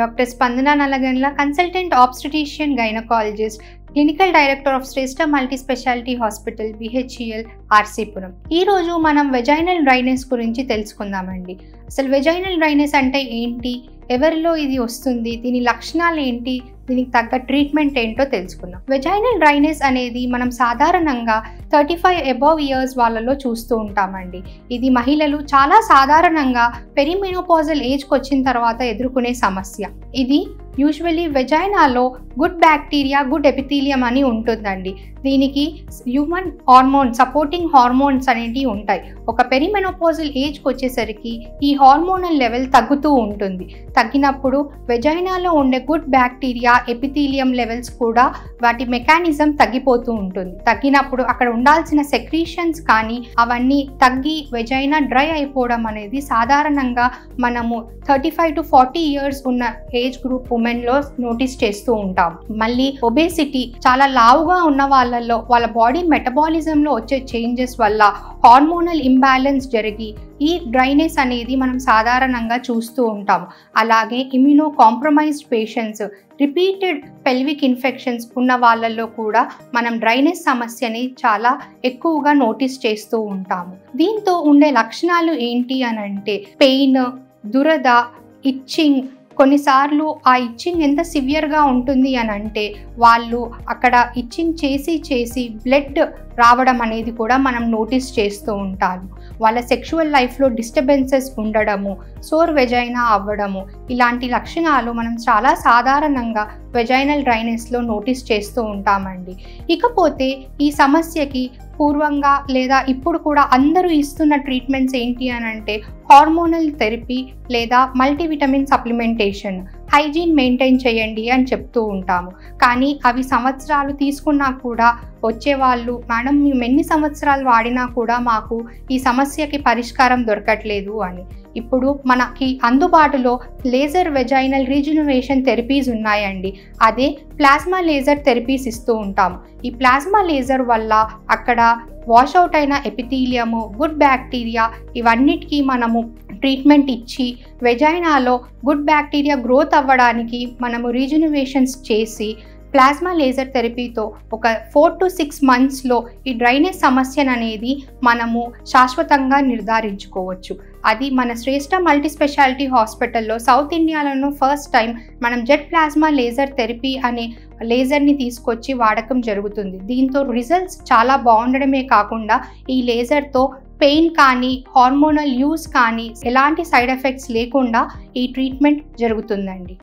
Dr. Spandana Nalaganla, Consultant Obstetrician Gynecologist, Clinical Director of Shrestha Multi-Specialty Hospital, BHEL, RCపురం. ఈ రోజు మనం vaginal dryness గురించి తెలుసుకుందామండి. అసలు వెజైనల్ డ్రైనెస్ అంటే ఏంటి, ఎవరిలో ఇది వస్తుంది, దీని లక్షణాలు ఏంటి, దీనికి తగ్గ ట్రీట్మెంట్ ఏంటో తెలుసుకుందాం. వెజైనల్ డ్రైనెస్ అనేది మనం సాధారణంగా 35 అబవ్ ఇయర్స్ వాళ్ళలో చూస్తూ ఉంటామండి. ఇది మహిళలు చాలా సాధారణంగా పెరిమెనోపాజల్ ఏజ్కి వచ్చిన తర్వాత ఎదుర్కొనే సమస్య. ఇది యూజువల్లీ వెజైనాలో గుడ్ బ్యాక్టీరియా, గుడ్ ఎపిథీలియం అని ఉంటుందండి. దీనికి హ్యూమన్ హార్మోన్, సపోర్టింగ్ హార్మోన్స్ అనేవి ఉంటాయి. ఒక పెరిమెనోపాజల్ ఏజ్కి వచ్చేసరికి ఈ హార్మోనల్ లెవెల్ తగ్గుతూ ఉంటుంది. తగ్గినప్పుడు వెజైనాలో ఉండే గుడ్ బ్యాక్టీరియా, ఎపిథీలియం లెవెల్స్ కూడా వాటి మెకానిజం తగ్గిపోతూ ఉంటుంది. తగ్గినప్పుడు అక్కడ ఉండాల్సిన సెక్రీషన్స్ కానీ అవన్నీ తగ్గి వెజైనా డ్రై అయిపోవడం అనేది సాధారణంగా మనము 35 to 40 ఇయర్స్ ఉన్న ఏజ్ గ్రూప్ ఉమెన్లో నోటీస్ చేస్తూ ఉంటాం. మళ్ళీ ఒబేసిటీ, చాలా లావుగా ఉన్న వాళ్ళల్లో వాళ్ళ బాడీ మెటబాలిజంలో వచ్చే చేంజెస్ వల్ల హార్మోనల్ ఇంబ్యాలెన్స్ జరిగి ఈ డ్రైనెస్ అనేది మనం సాధారణంగా చూస్తూ ఉంటాము. అలాగే immuno compromised patients, repeated pelvic infections ఉన్న వాళ్ళల్లో కూడా మనం డ్రైనెస్ సమస్యని చాలా ఎక్కువగా నోటీస్ చేస్తూ ఉంటాము. దీంతో ఉండే లక్షణాలు ఏంటి అని అంటే పెయిన్, దురద, ఇచ్చింగ్. కొన్నిసార్లు ఆ ఇచ్చింగ్ ఎంత సివియర్గా ఉంటుంది అని అంటే వాళ్ళు అక్కడ ఇచ్చింగ్ చేసి బ్లడ్ రావడం అనేది కూడా మనం నోటీస్ చేస్తూ ఉంటాము. వాళ్ళ సెక్షువల్ లైఫ్లో డిస్టర్బెన్సెస్ ఉండడము, సోర్ వెజైనా అవ్వడము, ఇలాంటి లక్షణాలు మనం చాలా సాధారణంగా వెజైనల్ డ్రైనెస్లో నోటీస్ చేస్తూ ఉంటామండి. ఇకపోతే ఈ సమస్యకి పూర్వంగా లేదా ఇప్పుడు కూడా అందరూ ఇస్తున్న ట్రీట్మెంట్స్ ఏంటి అని అంటే హార్మోనల్ థెరపీ లేదా మల్టీవిటమిన్ సప్లిమెంటేషన్, హైజీన్ మెయింటైన్ చేయండి అని చెప్తూ ఉంటాము. కానీ అవి సంవత్సరాలు తీసుకున్నా కూడా వచ్చేవాళ్ళు, మేడం మేము ఎన్ని సంవత్సరాలు వాడినా కూడా మాకు ఈ సమస్యకి పరిష్కారం దొరకట్లేదు అని. ఇప్పుడు మనకి అందుబాటులో లేజర్ వెజైనల్ రీజనరేషన్ థెరపీస్ ఉన్నాయండి. అదే ప్లాస్మా లేజర్ థెరపీస్ ఇస్తూ ఉంటాము. ఈ ప్లాస్మా లేజర్ వల్ల అక్కడ వాషౌట్ అయిన ఎపిథీలియము, గుడ్ బ్యాక్టీరియా ఇవన్నిటికీ మనము ట్రీట్మెంట్ ఇచ్చి వెజైనాలో గుడ్ బ్యాక్టీరియా గ్రోత్ అవ్వడానికి మనము రీజనరేషన్స్ చేసి ప్లాస్మా లేజర్ థెరపీతో ఒక 4 to 6 మంత్స్లో ఈ డ్రైనెస్ సమస్యను అనేది మనము శాశ్వతంగా నిర్ధారించుకోవచ్చు. అది మన శ్రేష్ఠ మల్టీ స్పెషాలిటీ హాస్పిటల్లో సౌత్ ఇండియాలోనూ ఫస్ట్ టైం మనం జెట్ ప్లాస్మా లేజర్ థెరపీ అనే లేజర్ని తీసుకొచ్చి వాడకం జరుగుతుంది. దీంతో రిజల్ట్స్ చాలా బాగుండడమే కాకుండా ఈ లేజర్తో పెయిన్ కానీ, హార్మోనల్ యూస్ కానీ ఎలాంటి సైడ్ ఎఫెక్ట్స్ లేకుండా ఈ ట్రీట్మెంట్ జరుగుతుందండి.